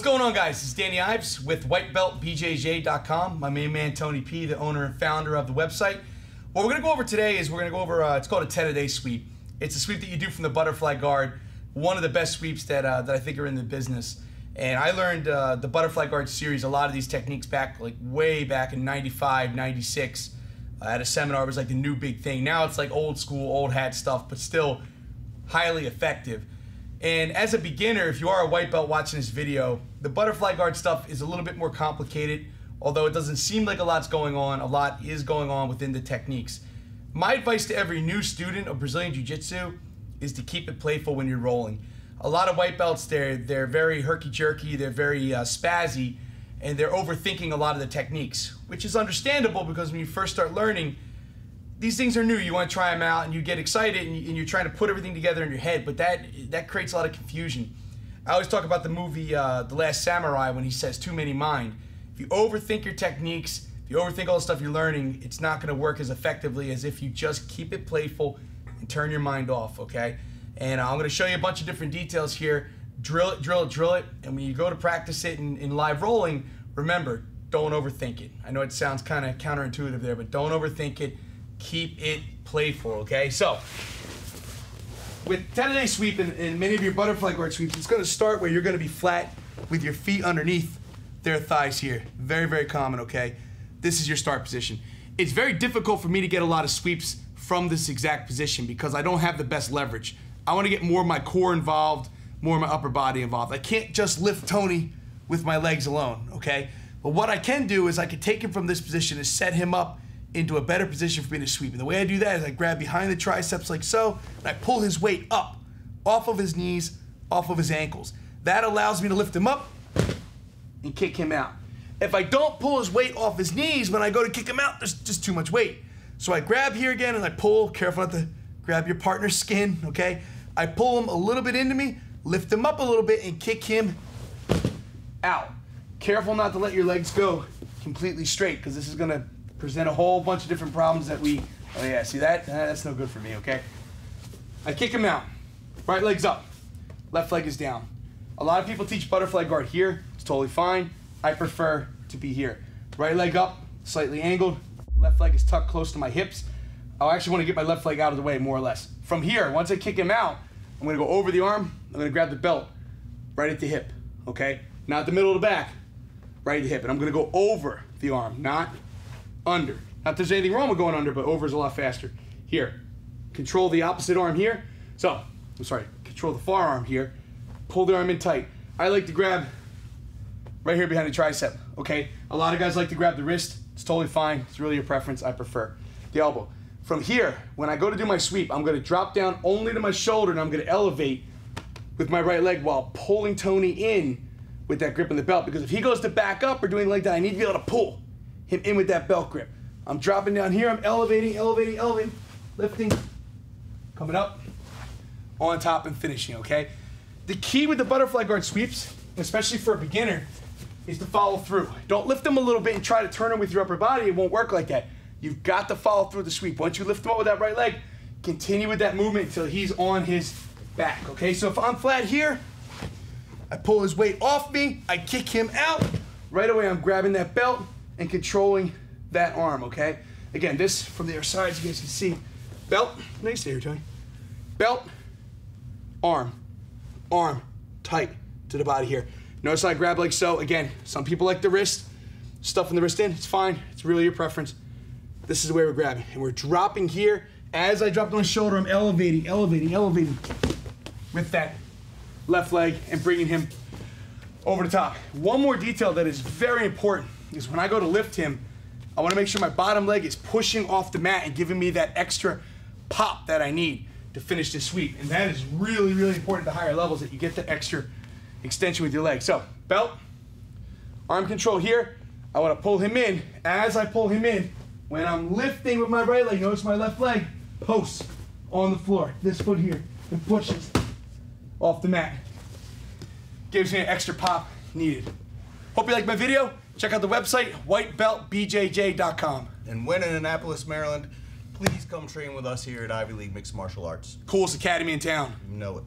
What's going on, guys? This is Danny Ives with whitebeltbjj.com. My main man, Tony P, the owner and founder of the website. What we're going to go over today is we're going to go over, it's called a Terere sweep. It's a sweep that you do from the butterfly guard, one of the best sweeps that I think are in the business. And I learned the butterfly guard series, a lot of these techniques back, like way back in 95, 96. At a seminar, it was like the new big thing. Now it's like old school, old hat stuff, but still highly effective. And as a beginner, if you are a white belt watching this video, the butterfly guard stuff is a little bit more complicated. Although it doesn't seem like a lot's going on, a lot is going on within the techniques. My advice to every new student of Brazilian Jiu-Jitsu is to keep it playful when you're rolling. A lot of white belts, they're very herky-jerky, they're very spazzy, and they're overthinking a lot of the techniques, which is understandable because when you first start learning, these things are new. You want to try them out and you get excited and you're trying to put everything together in your head, but that creates a lot of confusion. I always talk about the movie The Last Samurai when he says too many mind. If you overthink your techniques, if you overthink all the stuff you're learning, it's not going to work as effectively as if you just keep it playful and turn your mind off, okay? And I'm going to show you a bunch of different details here. Drill it, drill it, drill it, and when you go to practice it in live rolling, remember, don't overthink it. I know it sounds kind of counterintuitive there, but don't overthink it. Keep it playful, okay? So, with Terere sweep and many of your butterfly guard sweeps, it's going to start where you're going to be flat with your feet underneath their thighs here. Very, very common, okay? This is your start position. It's very difficult for me to get a lot of sweeps from this exact position because I don't have the best leverage. I want to get more of my core involved, more of my upper body involved. I can't just lift Tony with my legs alone, okay? But what I can do is I can take him from this position and set him up into a better position for me to sweep. And the way I do that is I grab behind the triceps like so, and I pull his weight up, off of his knees, off of his ankles. That allows me to lift him up and kick him out. If I don't pull his weight off his knees, when I go to kick him out, there's just too much weight. So I grab here again and I pull, careful not to grab your partner's skin, okay? I pull him a little bit into me, lift him up a little bit, and kick him out. Careful not to let your legs go completely straight, because this is gonna present a whole bunch of different problems that we, oh yeah, see that? That's no good for me, okay? I kick him out. Right leg's up, left leg is down. A lot of people teach butterfly guard here. It's totally fine. I prefer to be here. Right leg up, slightly angled. Left leg is tucked close to my hips. I actually want to get my left leg out of the way, more or less. From here, once I kick him out, I'm going to go over the arm. I'm going to grab the belt right at the hip, okay? Not the middle of the back, right at the hip. And I'm going to go over the arm, not under. Not that there's anything wrong with going under, but over is a lot faster. Here, control the opposite arm here. So, I'm sorry, control the far arm here. Pull the arm in tight. I like to grab right here behind the tricep, okay? A lot of guys like to grab the wrist. It's totally fine. It's really your preference. I prefer the elbow. From here, when I go to do my sweep, I'm going to drop down only to my shoulder, and I'm going to elevate with my right leg while pulling Tony in with that grip in the belt. Because if he goes to back up or doing like that, I need to be able to pull him in with that belt grip. I'm dropping down here. I'm elevating, elevating, elevating, lifting, coming up, on top, and finishing, okay? The key with the butterfly guard sweeps, especially for a beginner, is to follow through. Don't lift them a little bit and try to turn them with your upper body. It won't work like that. You've got to follow through the sweep. Once you lift him up with that right leg, continue with that movement until he's on his back, okay? So if I'm flat here, I pull his weight off me, I kick him out. Right away, I'm grabbing that belt and controlling that arm, okay? Again, this from the other side, so you guys can see. Belt, let me stay here, Tony. Belt, arm, tight to the body here. Notice I grab like so. Again, some people like the wrist, stuffing the wrist in, it's fine. It's really your preference. This is the way we're grabbing. And we're dropping here. As I drop on my shoulder, I'm elevating, elevating, elevating with that left leg and bringing him over the top. One more detail that is very important is when I go to lift him, I want to make sure my bottom leg is pushing off the mat and giving me that extra pop that I need to finish this sweep. And that is really, really important at the higher levels, that you get the extra extension with your leg. So, belt, arm control here. I want to pull him in. As I pull him in, when I'm lifting with my right leg, notice my left leg posts on the floor. This foot here, and pushes off the mat. Gives me an extra pop needed. Hope you liked my video. Check out the website, whitebeltbjj.com. And when in Annapolis, Maryland, please come train with us here at Ivy League Mixed Martial Arts. Coolest academy in town. You know it.